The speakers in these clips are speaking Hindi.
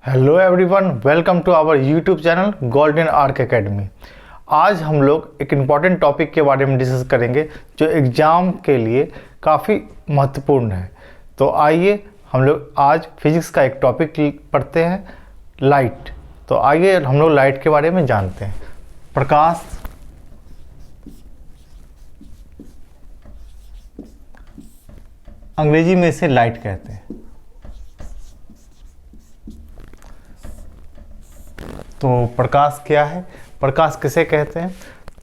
Hello everyone, welcome to our YouTube channel Golden Arc Academy. आज हम लोग एक इम्पॉर्टेंट टॉपिक के बारे में डिस्कस करेंगे जो एग्ज़ाम के लिए काफ़ी महत्वपूर्ण है। तो आइए हम लोग आज फिज़िक्स का एक टॉपिक पढ़ते हैं, लाइट। तो आइए हम लोग लाइट के बारे में जानते हैं। प्रकाश अंग्रेजी में इसे लाइट कहते हैं। तो प्रकाश क्या है? प्रकाश किसे कहते हैं?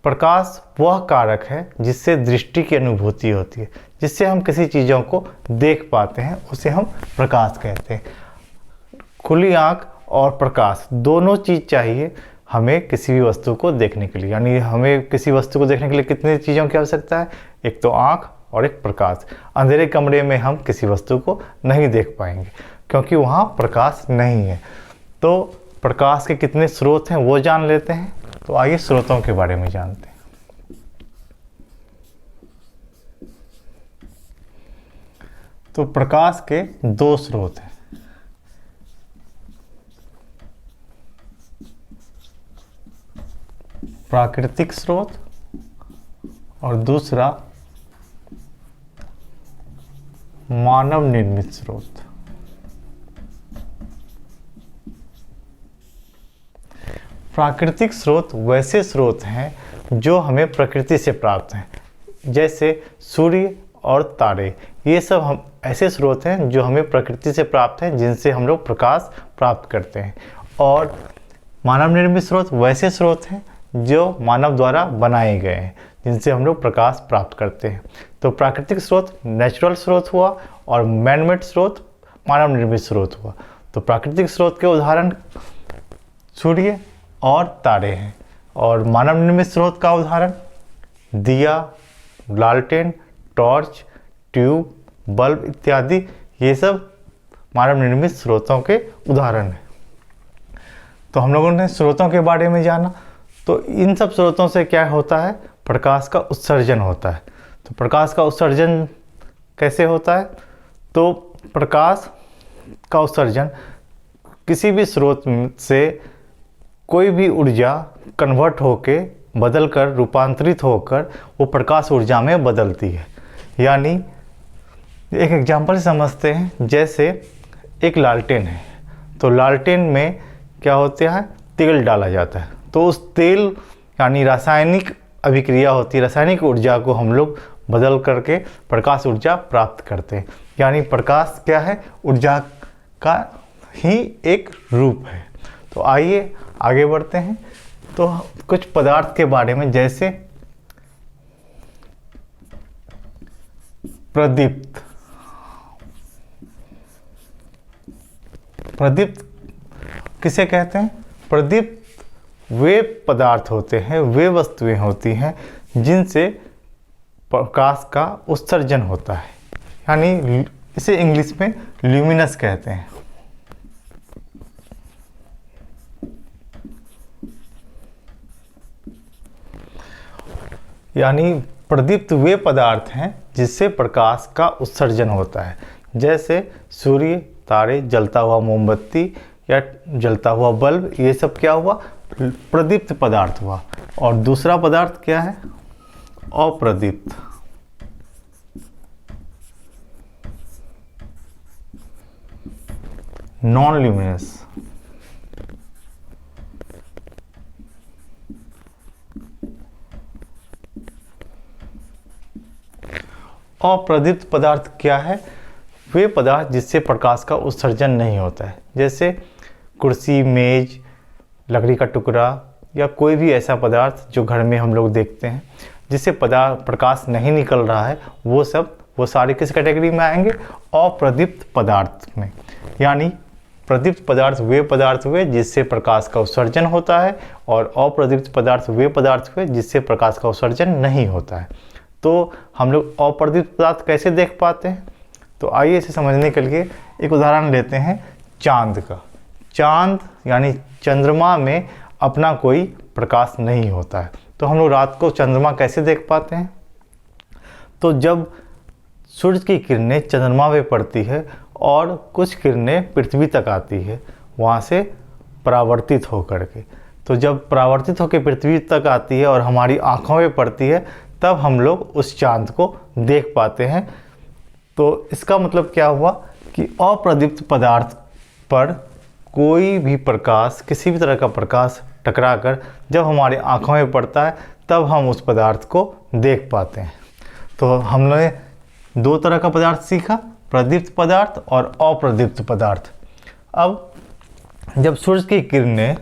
प्रकाश वह कारक है जिससे दृष्टि की अनुभूति होती है, जिससे हम किसी चीज़ों को देख पाते हैं, उसे हम प्रकाश कहते हैं। खुली आँख और प्रकाश दोनों चीज़ चाहिए हमें किसी भी वस्तु को देखने के लिए। यानी हमें किसी वस्तु को देखने के लिए कितनी चीज़ों की आवश्यकता है? एक तो आँख और एक प्रकाश। अंधेरे कमरे में हम किसी वस्तु को नहीं देख पाएंगे क्योंकि वहाँ प्रकाश नहीं है। तो प्रकाश के कितने स्रोत हैं वो जान लेते हैं। तो आइए स्रोतों के बारे में जानते हैं। तो प्रकाश के दो स्रोत हैं। प्राकृतिक स्रोत और दूसरा मानव निर्मित स्रोत। प्राकृतिक स्रोत वैसे स्रोत हैं जो हमें प्रकृति से प्राप्त हैं, जैसे सूर्य और तारे। ये सब हम ऐसे स्रोत हैं जो हमें प्रकृति से प्राप्त हैं, जिनसे हम लोग प्रकाश प्राप्त करते हैं। और मानव निर्मित स्रोत वैसे स्रोत हैं जो मानव द्वारा बनाए गए हैं, जिनसे हम लोग प्रकाश प्राप्त करते हैं। तो प्राकृतिक स्रोत नेचुरल स्रोत हुआ और मैनमेड स्रोत मानव निर्मित स्रोत हुआ। तो प्राकृतिक स्रोत के उदाहरण सूर्य और तारे हैं, और मानव निर्मित स्रोत का उदाहरण दिया, लालटेन, टॉर्च, ट्यूब, बल्ब इत्यादि। ये सब मानव निर्मित स्रोतों के उदाहरण हैं। तो हम लोगों ने स्रोतों के बारे में जाना। तो इन सब स्रोतों से क्या होता है? प्रकाश का उत्सर्जन होता है। तो प्रकाश का उत्सर्जन कैसे होता है? तो प्रकाश का उत्सर्जन किसी भी स्रोत से कोई भी ऊर्जा कन्वर्ट होके बदलकर रूपांतरित होकर वो प्रकाश ऊर्जा में बदलती है। यानी एक एग्जांपल समझते हैं, जैसे एक लालटेन है। तो लालटेन में क्या होता है? तेल डाला जाता है। तो उस तेल यानी रासायनिक अभिक्रिया होती है, रासायनिक ऊर्जा को हम लोग बदल करके प्रकाश ऊर्जा प्राप्त करते हैं। यानी प्रकाश क्या है? ऊर्जा का ही एक रूप है। तो आइए आगे बढ़ते हैं। तो कुछ पदार्थ के बारे में, जैसे प्रदीप्त। प्रदीप्त किसे कहते हैं? प्रदीप्त वे पदार्थ होते हैं, वे वस्तुएं होती हैं जिनसे प्रकाश का उत्सर्जन होता है। यानी इसे इंग्लिश में ल्यूमिनस कहते हैं। यानी प्रदीप्त वे पदार्थ हैं जिससे प्रकाश का उत्सर्जन होता है, जैसे सूर्य, तारे, जलता हुआ मोमबत्ती या जलता हुआ बल्ब। ये सब क्या हुआ? प्रदीप्त पदार्थ हुआ। और दूसरा पदार्थ क्या है? अप्रदीप्त। Non luminous. अप्रदीप्त पदार्थ क्या है? वे पदार्थ जिससे प्रकाश का उत्सर्जन नहीं होता है, जैसे कुर्सी, मेज, लकड़ी का टुकड़ा या कोई भी ऐसा पदार्थ जो घर में हम लोग देखते हैं जिससे प्रकाश नहीं निकल रहा है। वो सारे किस कैटेगरी में आएंगे? अप्रदीप्त पदार्थ में। यानी प्रदीप्त पदार्थ वे पदार्थ हुए जिससे प्रकाश का उत्सर्जन होता है, और अप्रदीप्त पदार्थ वे पदार्थ हुए जिससे प्रकाश का उत्सर्जन नहीं होता है। तो हम लोग अप्रदीप्त पदार्थ कैसे देख पाते हैं? तो आइए इसे समझने के लिए एक उदाहरण लेते हैं चांद का। चांद यानी चंद्रमा में अपना कोई प्रकाश नहीं होता है। तो हम लोग रात को चंद्रमा कैसे देख पाते हैं? तो जब सूर्य की किरणें चंद्रमा पे पड़ती है और कुछ किरणें पृथ्वी तक आती है, वहाँ से परावर्तित होकर के। तो जब परावर्तित होकर पृथ्वी तक आती है और हमारी आँखों में पड़ती है, तब हम लोग उस चाँद को देख पाते हैं। तो इसका मतलब क्या हुआ कि अप्रदीप्त पदार्थ पर कोई भी प्रकाश, किसी भी तरह का प्रकाश टकराकर जब हमारी आँखों में पड़ता है, तब हम उस पदार्थ को देख पाते हैं। तो हमने दो तरह का पदार्थ सीखा, प्रदीप्त पदार्थ और अप्रदीप्त पदार्थ। अब जब सूर्य की किरणें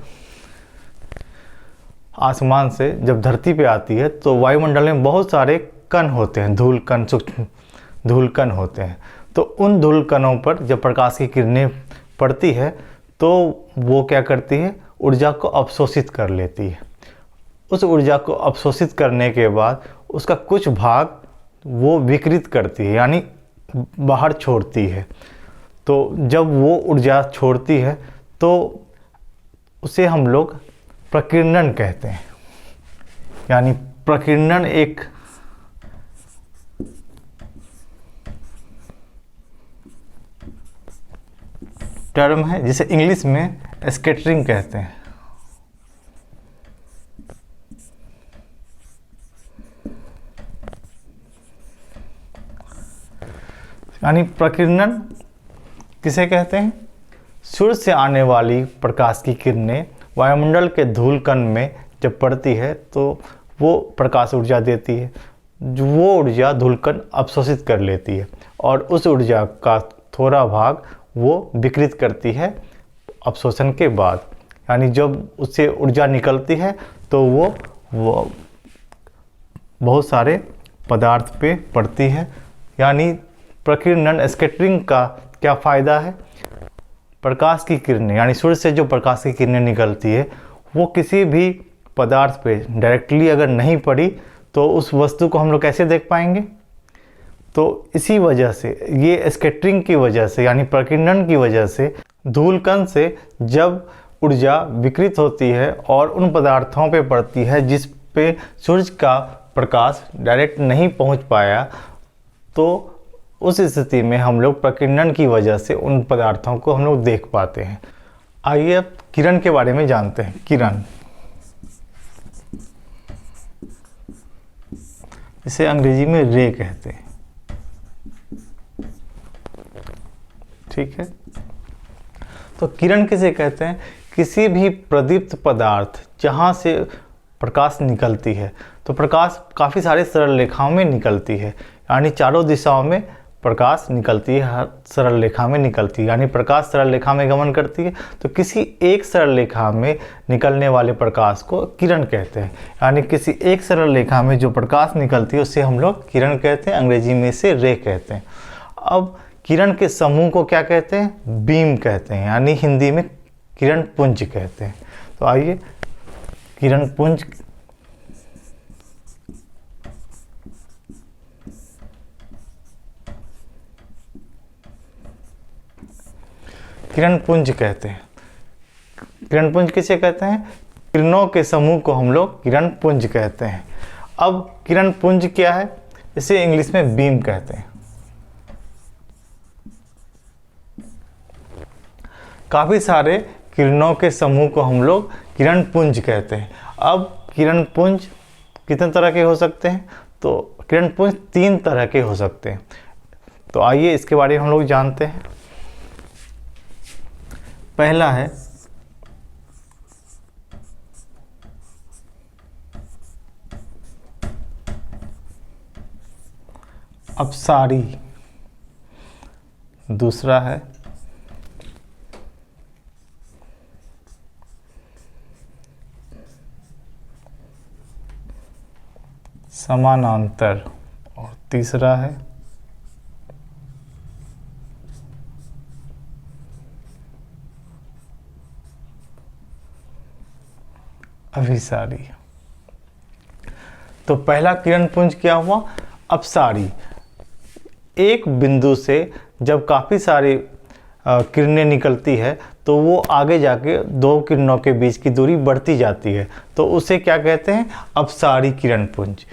आसमान से जब धरती पे आती है, तो वायुमंडल में बहुत सारे कण होते हैं, धूल कण, सूक्ष्म धूल कण होते हैं। तो उन धूल कणों पर जब प्रकाश की किरणें पड़ती है, तो वो क्या करती है, ऊर्जा को अवशोषित कर लेती है। उस ऊर्जा को अवशोषित करने के बाद उसका कुछ भाग वो विकृत करती है, यानी बाहर छोड़ती है। तो जब वो ऊर्जा छोड़ती है, तो उसे हम लोग प्रकीर्णन कहते हैं। यानी प्रकीर्णन एक टर्म है जिसे इंग्लिश में स्कैटरिंग कहते हैं। यानी प्रकीर्णन किसे कहते हैं? सूर्य से आने वाली प्रकाश की किरणें वायुमंडल के धूल कण में जब पड़ती है, तो वो प्रकाश ऊर्जा देती है। जो वो ऊर्जा धूल कण अवशोषित कर लेती है और उस ऊर्जा का थोड़ा भाग वो विकृत करती है अवशोषण के बाद। यानी जब उससे ऊर्जा निकलती है, तो वो बहुत सारे पदार्थ पे पड़ती है। यानी प्रकीर्णन, स्कैटरिंग का क्या फ़ायदा है? प्रकाश की किरणें, यानी सूर्य से जो प्रकाश की किरणें निकलती है, वो किसी भी पदार्थ पे डायरेक्टली अगर नहीं पड़ी, तो उस वस्तु को हम लोग कैसे देख पाएंगे? तो इसी वजह से, ये स्कैटरिंग की वजह से, यानी प्रकीर्णन की वजह से धूल कण से जब ऊर्जा विकृत होती है और उन पदार्थों पे पड़ती है जिस पे सूर्य का प्रकाश डायरेक्ट नहीं पहुंच पाया, तो उस स्थिति में हम लोग प्रकीर्णन की वजह से उन पदार्थों को हम लोग देख पाते हैं। आइए अब किरण के बारे में जानते हैं। किरण, इसे अंग्रेजी में रे कहते हैं। ठीक है, तो किरण किसे कहते हैं? किसी भी प्रदीप्त पदार्थ जहाँ से प्रकाश निकलती है, तो प्रकाश काफ़ी सारे सरल रेखाओं में निकलती है, यानी चारों दिशाओं में प्रकाश निकलती है, हर सरल रेखा में निकलती है। यानी प्रकाश सरल रेखा में गमन करती है, तो किसी एक सरल रेखा में निकलने वाले प्रकाश को किरण कहते हैं। यानी किसी एक सरल रेखा में जो प्रकाश निकलती है, उससे हम लोग किरण कहते हैं, अंग्रेजी में इसे रे कहते हैं। अब किरण के समूह को क्या कहते हैं? बीम कहते हैं, यानी हिंदी में किरण पुंज कहते हैं। तो आइए किरण पुंज किरण पुंज कहते हैं। किरण पुंज किसे कहते हैं? किरणों के समूह को हम लोग किरण पुंज कहते हैं। अब किरण पुंज क्या है? इसे इंग्लिश में बीम कहते हैं। काफ़ी सारे किरणों के समूह को हम लोग किरण पुंज कहते हैं। अब किरण पुंज कितने तरह के हो सकते हैं? तो किरण पुंज 3 तरह के हो सकते हैं। तो आइए इसके बारे में हम लोग जानते हैं। पहला है अपसारी, दूसरा है समानांतर और तीसरा है अभिसारी। तो पहला किरण पुंज क्या हुआ? अपसारी। एक बिंदु से जब काफ़ी सारी किरणें निकलती है, तो वो आगे जाके 2 किरणों के बीच की दूरी बढ़ती जाती है, तो उसे क्या कहते हैं? अपसारी किरण पुंज।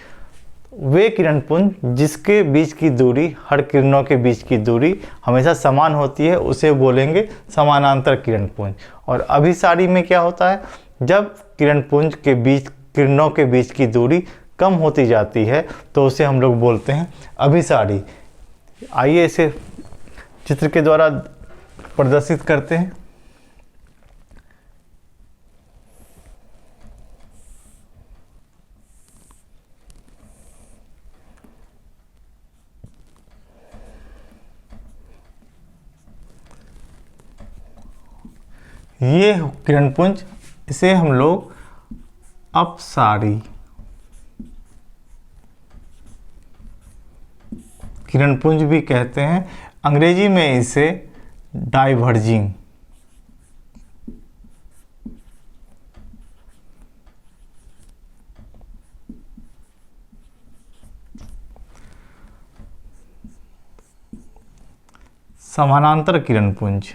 वे किरणपुंज जिसके बीच की दूरी, हर किरणों के बीच की दूरी हमेशा समान होती है, उसे बोलेंगे समानांतर किरणपुंज। और अभिसारी में क्या होता है, जब किरणपुंज के बीच, किरणों के बीच की दूरी कम होती जाती है तो उसे हम लोग बोलते हैं अभिसारी। आइए इसे चित्र के द्वारा प्रदर्शित करते हैं। ये किरणपुंज, इसे हम लोग अपसारी किरणपुंज भी कहते हैं। अंग्रेजी में इसे डाइवर्जिंग समानांतर किरणपुंज।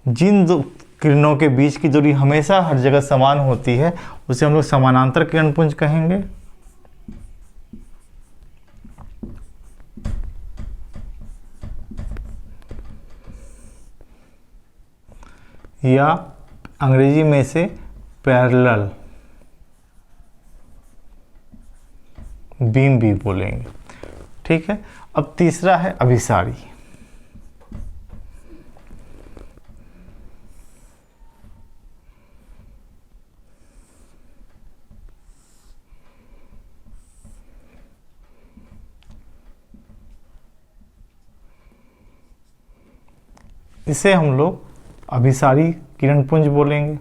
जिन दो किरणों के बीच की दूरी हमेशा हर जगह समान होती है उसे हम लोग समानांतर किरणपुंज कहेंगे। या अंग्रेजी में इसे पैरेलल बीम भी बोलेंगे। ठीक है, अब तीसरा है अभिसारी। इसे हम लोग अभिसारी किरणपुंज बोलेंगे।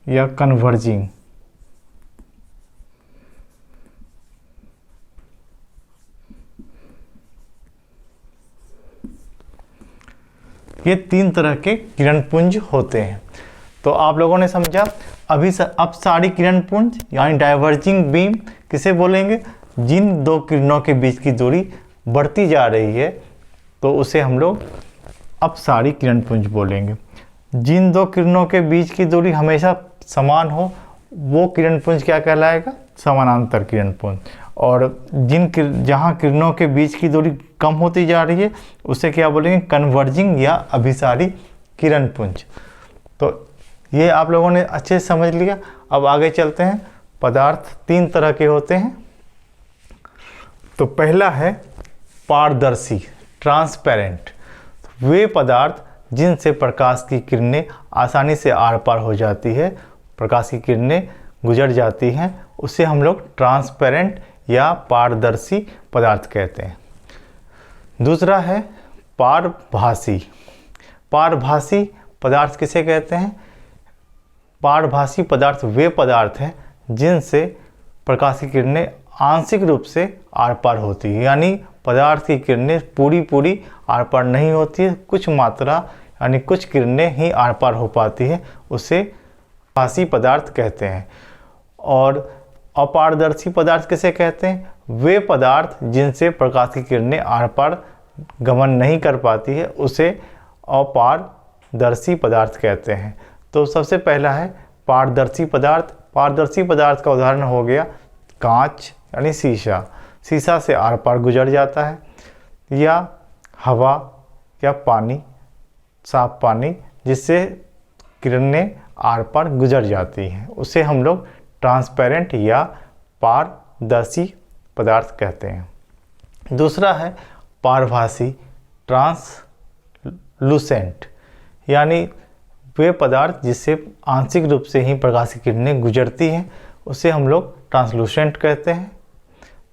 या कन्वर्जिंग। ये तीन तरह के किरणपुंज होते हैं। तो आप लोगों ने समझा, अपसारी किरणपुंज यानी डाइवर्जिंग बीम किसे बोलेंगे, जिन दो किरणों के बीच की दूरी बढ़ती जा रही है तो उसे हम लोग अपसारी किरणपुंज बोलेंगे। जिन दो किरणों के बीच की दूरी हमेशा समान हो वो किरणपुंज क्या कहलाएगा, समानांतर किरणपुंज। और जहाँ किरणों के बीच की दूरी कम होती जा रही है उसे क्या बोलेंगे, कन्वर्जिंग या अभिसारी किरणपुंज। तो ये आप लोगों ने अच्छे से समझ लिया। अब आगे चलते हैं। पदार्थ तीन तरह के होते हैं। तो पहला है पारदर्शी, ट्रांसपेरेंट। वे पदार्थ जिनसे प्रकाश की किरणें आसानी से आर पार हो जाती है, प्रकाश की किरणें गुजर जाती हैं, उसे हम लोग ट्रांसपेरेंट या पारदर्शी पदार्थ कहते हैं। दूसरा है पारभासी। पारभासी पदार्थ किसे कहते हैं, पारभासी पदार्थ वे पदार्थ हैं जिनसे प्रकाश की किरणें आंशिक रूप से आर पार होती है, यानी पदार्थ की किरणें पूरी आर पार नहीं होती है, कुछ मात्रा यानी कुछ किरणें ही आर पार हो पाती है, उसे भासी पदार्थ कहते हैं। और अपारदर्शी पदार्थ किसे कहते हैं, वे पदार्थ जिनसे प्रकाश की किरणें आर पार गमन नहीं कर पाती है, उसे अपारदर्शी पदार्थ कहते हैं। तो सबसे पहला है पारदर्शी पदार्थ। पारदर्शी पदार्थ का उदाहरण हो गया कांच यानी शीशा। शीशा से आर पार गुजर जाता है। या हवा या पानी, साफ पानी जिससे किरणें आर पार गुजर जाती हैं, उसे हम लोग ट्रांसपेरेंट या पारदर्शी पदार्थ कहते हैं। दूसरा है पारभासी, ट्रांसलूसेंट, यानी वे पदार्थ जिससे आंशिक रूप से ही प्रकाश की किरणें गुजरती हैं, उसे हम लोग ट्रांसलूसेंट कहते हैं।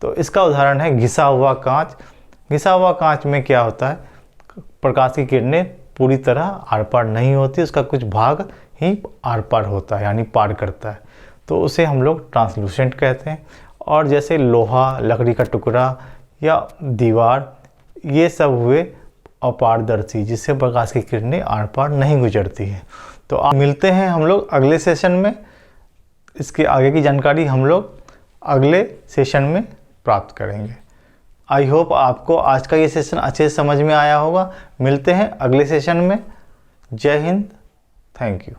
तो इसका उदाहरण है घिसा हुआ कांच। घिसा हुआ कांच में क्या होता है, प्रकाश की किरणें पूरी तरह आर पार नहीं होती, उसका कुछ भाग ही आर पार होता है यानी पार करता है, तो उसे हम लोग ट्रांसलूसेंट कहते हैं। और जैसे लोहा, लकड़ी का टुकड़ा या दीवार, ये सब हुए अपारदर्शी जिससे प्रकाश की किरणें आर पार नहीं गुजरती है। तो आप मिलते हैं हम लोग अगले सेशन में। इसके आगे की जानकारी हम लोग अगले सेशन में प्राप्त करेंगे। आई होप आपको आज का ये सेशन अच्छे से समझ में आया होगा। मिलते हैं अगले सेशन में। जय हिंद, थैंक यू।